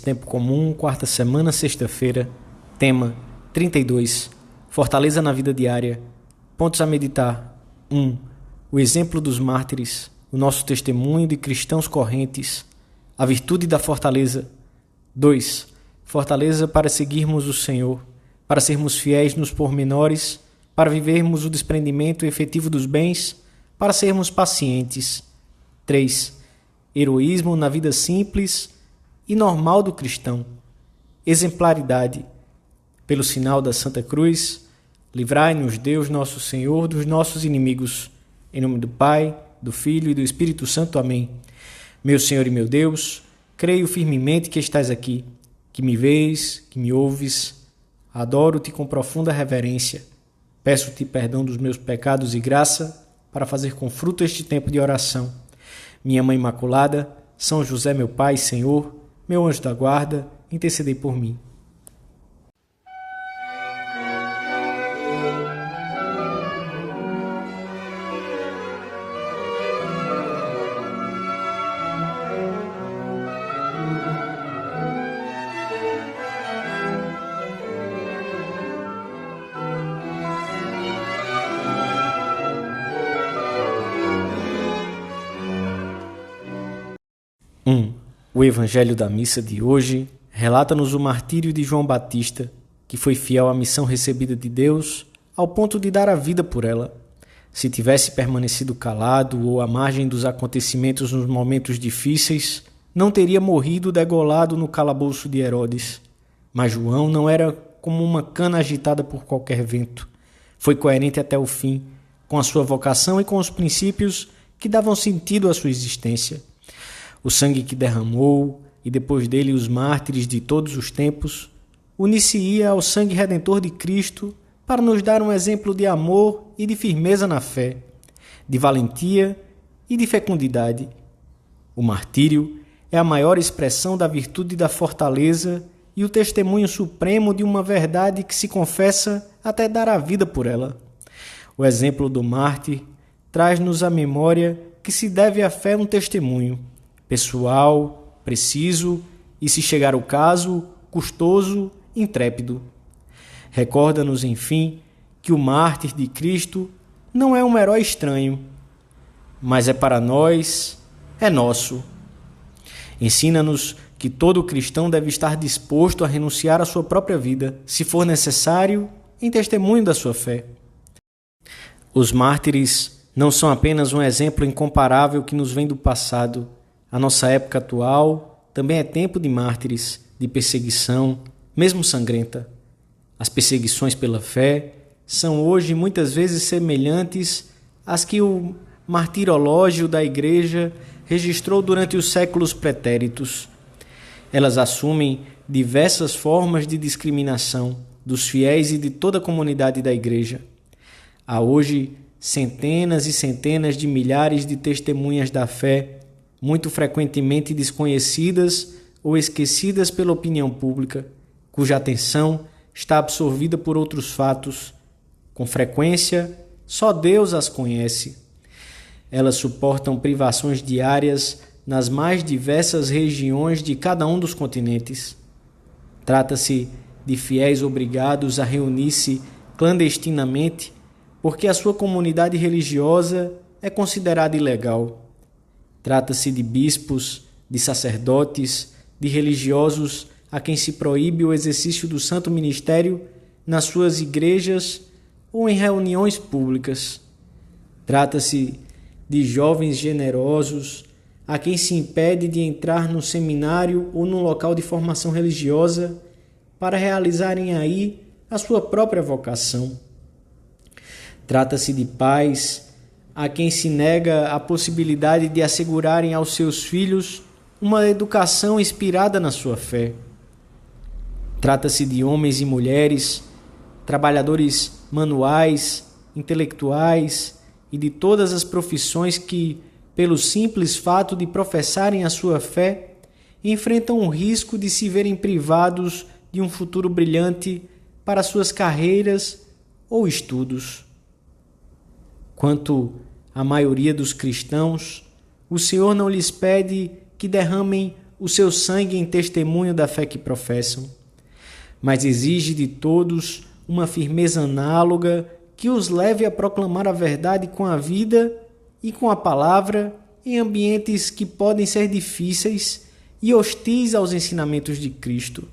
Tempo comum, quarta semana, sexta-feira. Tema 32. Fortaleza na vida diária. Pontos a meditar. 1. O exemplo dos mártires. O nosso testemunho de cristãos correntes. A virtude da fortaleza. 2. Fortaleza para seguirmos o Senhor, para sermos fiéis nos pormenores, para vivermos o desprendimento efetivo dos bens, para sermos pacientes. 3. Heroísmo na vida simples e normal do cristão. Exemplaridade. Pelo sinal da Santa Cruz, livrai-nos Deus nosso Senhor dos nossos inimigos. Em nome do Pai, do Filho e do Espírito Santo. Amém. Meu Senhor e meu Deus, creio firmemente que estás aqui, que me vês, que me ouves. Adoro-te com profunda reverência. Peço-te perdão dos meus pecados e graça para fazer com fruto este tempo de oração. Minha Mãe Imaculada, São José, meu Pai e Senhor, meu anjo da guarda, intercedei por mim. O Evangelho da missa de hoje relata-nos o martírio de João Batista, que foi fiel à missão recebida de Deus ao ponto de dar a vida por ela. Se tivesse permanecido calado ou à margem dos acontecimentos nos momentos difíceis, não teria morrido degolado no calabouço de Herodes. Mas João não era como uma cana agitada por qualquer vento. Foi coerente até o fim, com a sua vocação e com os princípios que davam sentido à sua existência. O sangue que derramou, e depois dele os mártires de todos os tempos, unir-se-ia ao sangue redentor de Cristo para nos dar um exemplo de amor e de firmeza na fé, de valentia e de fecundidade. O martírio é a maior expressão da virtude da fortaleza e o testemunho supremo de uma verdade que se confessa até dar a vida por ela. O exemplo do mártir traz-nos à memória que se deve à fé um testemunho, pessoal, preciso e, se chegar o caso, custoso, intrépido. Recorda-nos, enfim, que o mártir de Cristo não é um herói estranho, mas é para nós, é nosso. Ensina-nos que todo cristão deve estar disposto a renunciar à sua própria vida, se for necessário, em testemunho da sua fé. Os mártires não são apenas um exemplo incomparável que nos vem do passado. A nossa época atual também é tempo de mártires, de perseguição, mesmo sangrenta. As perseguições pela fé são hoje muitas vezes semelhantes às que o martirológio da Igreja registrou durante os séculos pretéritos. Elas assumem diversas formas de discriminação dos fiéis e de toda a comunidade da Igreja. Há hoje centenas e centenas de milhares de testemunhas da fé, muito frequentemente desconhecidas ou esquecidas pela opinião pública, cuja atenção está absorvida por outros fatos. Com frequência, só Deus as conhece. Elas suportam privações diárias nas mais diversas regiões de cada um dos continentes. Trata-se de fiéis obrigados a reunir-se clandestinamente porque a sua comunidade religiosa é considerada ilegal. Trata-se de bispos, de sacerdotes, de religiosos a quem se proíbe o exercício do santo ministério nas suas igrejas ou em reuniões públicas. Trata-se de jovens generosos a quem se impede de entrar no seminário ou num local de formação religiosa para realizarem aí a sua própria vocação. Trata-se de pais a quem se nega a possibilidade de assegurarem aos seus filhos uma educação inspirada na sua fé. Trata-se de homens e mulheres, trabalhadores manuais, intelectuais e de todas as profissões que, pelo simples fato de professarem a sua fé, enfrentam o risco de se verem privados de um futuro brilhante para suas carreiras ou estudos. Quanto à maioria dos cristãos, o Senhor não lhes pede que derramem o seu sangue em testemunho da fé que professam, mas exige de todos uma firmeza análoga que os leve a proclamar a verdade com a vida e com a palavra em ambientes que podem ser difíceis e hostis aos ensinamentos de Cristo,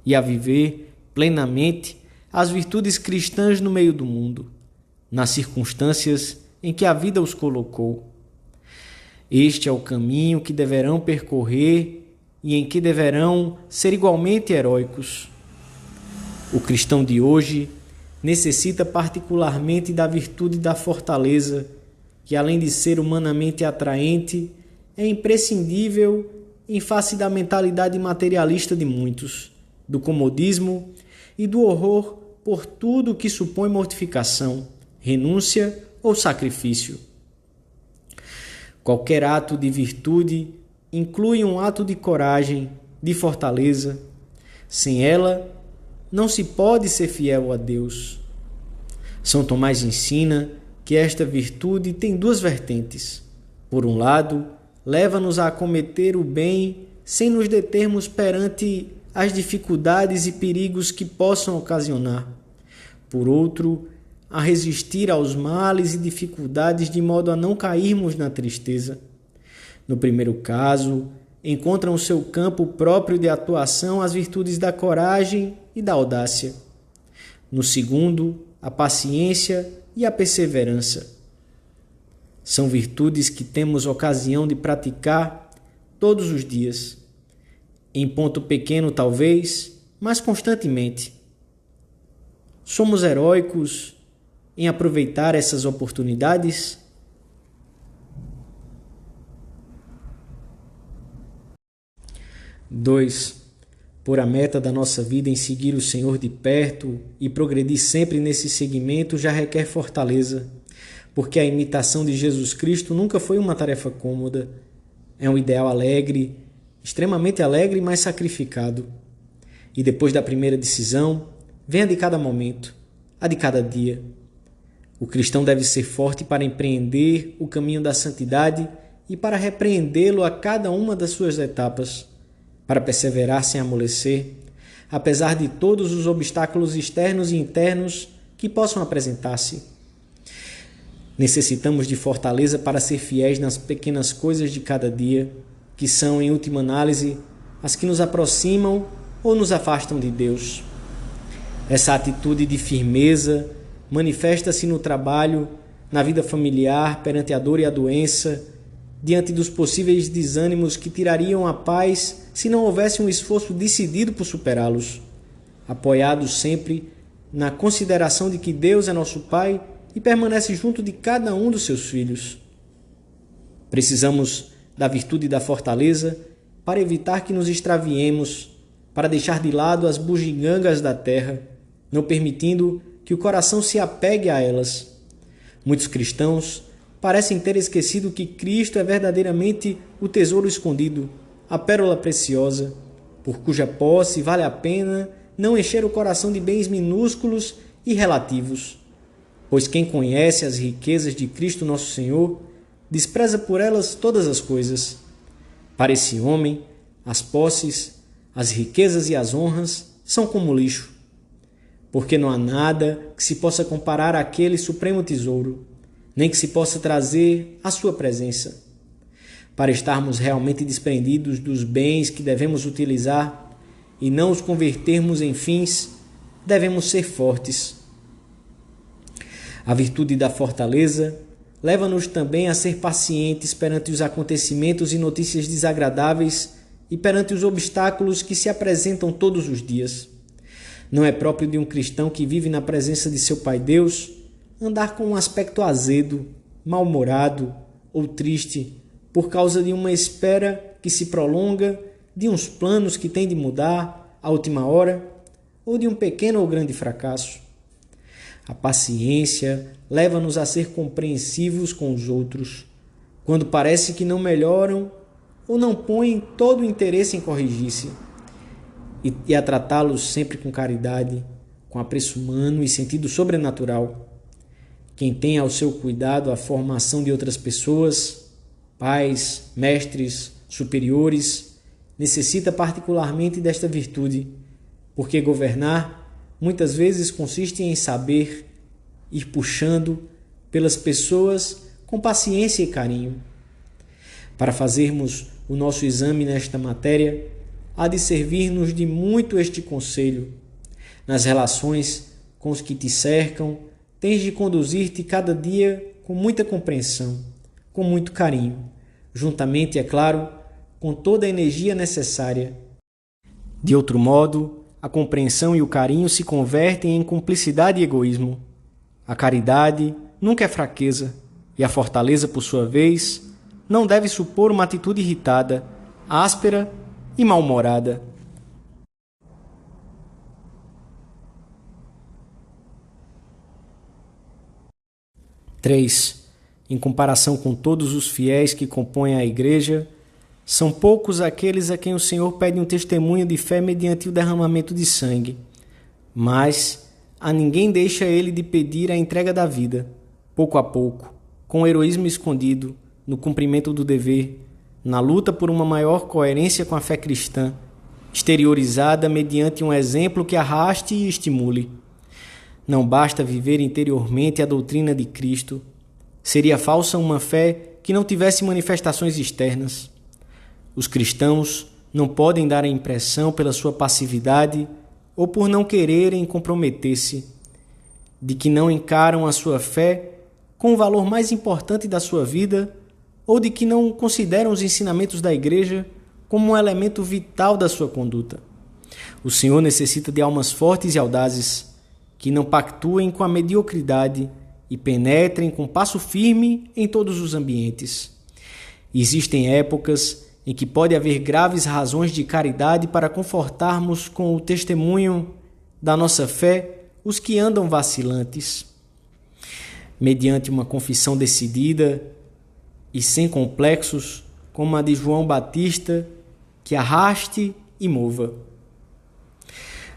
e a viver plenamente as virtudes cristãs no meio do mundo, nas circunstâncias em que a vida os colocou. Este é o caminho que deverão percorrer e em que deverão ser igualmente heróicos. O cristão de hoje necessita particularmente da virtude da fortaleza, que além de ser humanamente atraente, é imprescindível em face da mentalidade materialista de muitos, do comodismo e do horror por tudo que supõe mortificação, renúncia ou sacrifício. Qualquer ato de virtude inclui um ato de coragem, de fortaleza. Sem ela, não se pode ser fiel a Deus. São Tomás ensina que esta virtude tem duas vertentes. Por um lado, leva-nos a acometer o bem sem nos determos perante as dificuldades e perigos que possam ocasionar. Por outro, a resistir aos males e dificuldades de modo a não cairmos na tristeza. No primeiro caso, encontram o seu campo próprio de atuação as virtudes da coragem e da audácia. No segundo, a paciência e a perseverança. São virtudes que temos ocasião de praticar todos os dias, em ponto pequeno talvez, mas constantemente. Somos heróicos em aproveitar essas oportunidades? Dois, por a meta da nossa vida em seguir o Senhor de perto e progredir sempre nesse seguimento já requer fortaleza, porque a imitação de Jesus Cristo nunca foi uma tarefa cômoda. É um ideal alegre, extremamente alegre, mas sacrificado. E depois da primeira decisão, vem a de cada momento, a de cada dia. O cristão deve ser forte para empreender o caminho da santidade e para repreendê-lo a cada uma das suas etapas, para perseverar sem amolecer, apesar de todos os obstáculos externos e internos que possam apresentar-se. Necessitamos de fortaleza para ser fiéis nas pequenas coisas de cada dia, que são, em última análise, as que nos aproximam ou nos afastam de Deus. Essa atitude de firmeza manifesta-se no trabalho, na vida familiar, perante a dor e a doença, diante dos possíveis desânimos que tirariam a paz se não houvesse um esforço decidido por superá-los, apoiados sempre na consideração de que Deus é nosso Pai e permanece junto de cada um dos seus filhos. Precisamos da virtude da fortaleza para evitar que nos extraviemos, para deixar de lado as bugigangas da terra, não permitindo que o coração se apegue a elas. Muitos cristãos parecem ter esquecido que Cristo é verdadeiramente o tesouro escondido, a pérola preciosa, por cuja posse vale a pena não encher o coração de bens minúsculos e relativos. Pois quem conhece as riquezas de Cristo nosso Senhor, despreza por elas todas as coisas. Para esse homem, as posses, as riquezas e as honras são como lixo, porque não há nada que se possa comparar àquele supremo tesouro, nem que se possa trazer à sua presença. Para estarmos realmente desprendidos dos bens que devemos utilizar e não os convertermos em fins, devemos ser fortes. A virtude da fortaleza leva-nos também a ser pacientes perante os acontecimentos e notícias desagradáveis e perante os obstáculos que se apresentam todos os dias. Não é próprio de um cristão que vive na presença de seu Pai Deus andar com um aspecto azedo, mal-humorado ou triste por causa de uma espera que se prolonga, de uns planos que tem de mudar à última hora ou de um pequeno ou grande fracasso. A paciência leva-nos a ser compreensivos com os outros, quando parece que não melhoram ou não põem todo o interesse em corrigir-se, e a tratá-los sempre com caridade, com apreço humano e sentido sobrenatural. Quem tem ao seu cuidado a formação de outras pessoas, pais, mestres, superiores, necessita particularmente desta virtude, porque governar muitas vezes consiste em saber ir puxando pelas pessoas com paciência e carinho. Para fazermos o nosso exame nesta matéria, há de servir-nos de muito este conselho. Nas relações com os que te cercam, tens de conduzir-te cada dia com muita compreensão, com muito carinho, juntamente, é claro, com toda a energia necessária. De outro modo, a compreensão e o carinho se convertem em cumplicidade e egoísmo. A caridade nunca é fraqueza, e a fortaleza, por sua vez, não deve supor uma atitude irritada, áspera e mal-humorada. Três, em comparação com todos os fiéis que compõem a Igreja, são poucos aqueles a quem o Senhor pede um testemunho de fé mediante o derramamento de sangue. Mas a ninguém deixa ele de pedir a entrega da vida, pouco a pouco, com heroísmo escondido, no cumprimento do dever, na luta por uma maior coerência com a fé cristã, exteriorizada mediante um exemplo que arraste e estimule. Não basta viver interiormente a doutrina de Cristo. Seria falsa uma fé que não tivesse manifestações externas. Os cristãos não podem dar a impressão, pela sua passividade ou por não quererem comprometer-se, de que não encaram a sua fé com o valor mais importante da sua vida ou de que não consideram os ensinamentos da Igreja como um elemento vital da sua conduta. O Senhor necessita de almas fortes e audazes, que não pactuem com a mediocridade e penetrem com passo firme em todos os ambientes. Existem épocas em que pode haver graves razões de caridade para confortarmos com o testemunho da nossa fé os que andam vacilantes. Mediante uma confissão decidida e sem complexos, como a de João Batista, que arraste e mova.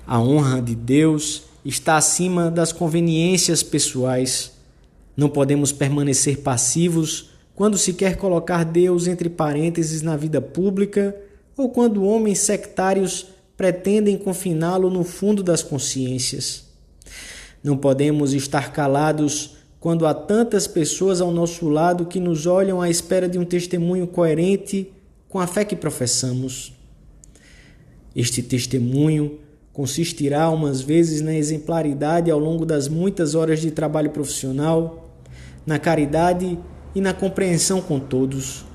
A honra de Deus está acima das conveniências pessoais. Não podemos permanecer passivos quando se quer colocar Deus entre parênteses na vida pública ou quando homens sectários pretendem confiná-lo no fundo das consciências. Não podemos estar calados quando há tantas pessoas ao nosso lado que nos olham à espera de um testemunho coerente com a fé que professamos. Este testemunho consistirá umas vezes na exemplaridade ao longo das muitas horas de trabalho profissional, na caridade e na compreensão com todos,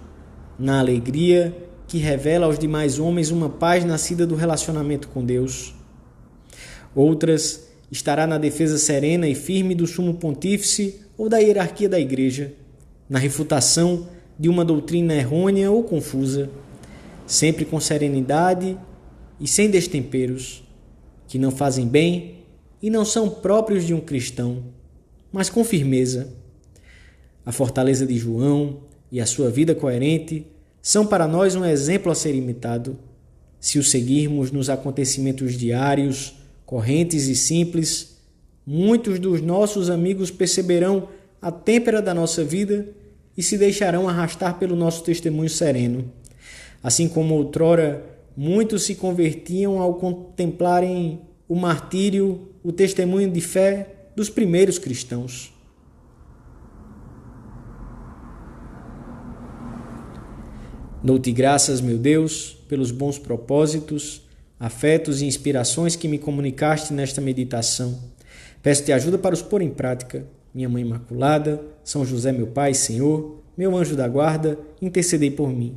na alegria que revela aos demais homens uma paz nascida do relacionamento com Deus. Outras estará na defesa serena e firme do sumo pontífice ou da hierarquia da Igreja, na refutação de uma doutrina errônea ou confusa, sempre com serenidade e sem destemperos, que não fazem bem e não são próprios de um cristão, mas com firmeza. A fortaleza de João e a sua vida coerente são para nós um exemplo a ser imitado. Se o seguirmos nos acontecimentos diários, correntes e simples, muitos dos nossos amigos perceberão a têmpera da nossa vida e se deixarão arrastar pelo nosso testemunho sereno. Assim como outrora muitos se convertiam ao contemplarem o martírio, o testemunho de fé dos primeiros cristãos. Dou-te graças, meu Deus, pelos bons propósitos, afetos e inspirações que me comunicaste nesta meditação. Peço-te ajuda para os pôr em prática. Minha Mãe Imaculada, São José, meu Pai e Senhor, meu anjo da guarda, intercedei por mim.